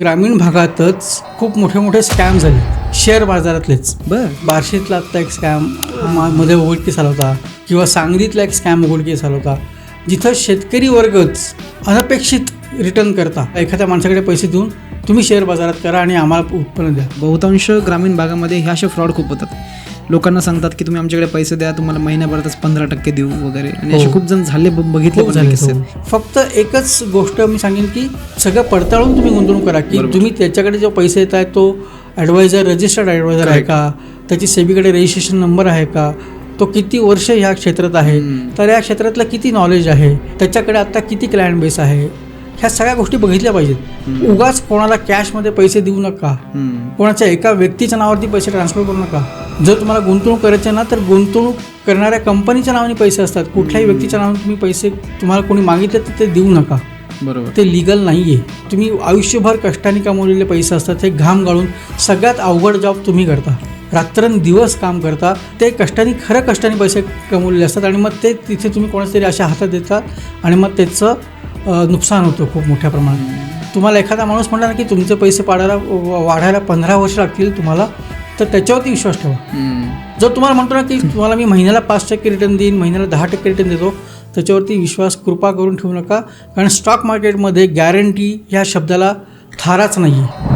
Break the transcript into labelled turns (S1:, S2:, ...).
S1: ग्रामीण भागातच खूप मोठे मोठे स्कॅम झाले शेअर बाजारातलेच. बार्शीतला आत्ता एक स्कॅम मध्ये उघडकीस आला होता, किंवा सांगलीतला एक स्कॅम उघडकीस आला होता, जिथं शेतकरी वर्गच अनपेक्षित रिटर्न करता एखाद्या माणसाकडे पैसे देऊन तुम्ही शेअर बाजारात करा आणि आम्हाला उत्पन्न द्या.
S2: बहुतांश ग्रामीण भागामध्ये ह्या असे फ्रॉड खूप होतात. लोकांना सांगतात की तुम्ही आमच्याकडे पैसे द्या, तुम्हाला महिन्याभरातच 15% देऊ वगैरे, आणि असे खूप जण झाले, बघितले झाले.
S1: फक्त एकच गोष्ट मी सांगेन की सगळं पडताळून तुम्ही गुंतवणूक करा, की तुम्ही त्याच्याकडे जो पैसे येत आहेत तो ॲडवायझर रजिस्टर्ड ॲडवायझर आहे का, त्याची सेबीकडे रजिस्ट्रेशन नंबर आहे का, तो किती वर्ष ह्या क्षेत्रात आहे, तर या क्षेत्रातलं किती नॉलेज आहे, त्याच्याकडे आता किती क्लायंट बेस आहे, ह्या सगळ्या गोष्टी बघितल्या पाहिजेत. उगाच कोणाला कॅशमध्ये पैसे देऊ नका, कोणाच्या एका व्यक्तीच्या नावावरती पैसे ट्रान्सफर करू नका. जर तुम्हाला गुंतवणूक करायची ना, तर गुंतवणूक करणाऱ्या कंपनीच्या नावाने पैसे असतात. कुठल्याही व्यक्तीच्या नावाने तुम्ही पैसे तुम्हाला कोणी मागितले तर ते देऊ नका.
S2: बरोबर,
S1: ते लिगल नाही आहे. तुम्ही आयुष्यभर कष्टाने कमवलेले पैसे असतात, ते घाम गाळून सगळ्यात अवघड जॉब तुम्ही करता, रात्रंदिवस काम करता, ते खरं कष्टाने पैसे कमवलेले असतात, आणि मग ते तिथे तुम्ही कोणाच तरी अशा हातात देता आणि मग त्याचं नुकसान होतं खूप मोठ्या प्रमाणात. तुम्हाला एखादा माणूस म्हटला ना की तुमचे पैसे वाढायला 15 वर्ष लागतील तुम्हाला, तर त्याच्यावरती विश्वास ठेवा. जर तुम्हाला म्हणतो ना की तुम्हाला मी महिन्याला 5% रिटर्न देईन, महिन्याला 10% रिटर्न देतो, त्याच्यावरती विश्वास कृपा करून ठेवू नका. कारण स्टॉक मार्केटमध्ये गॅरंटी ह्या शब्दाला थाराच नाही आहे.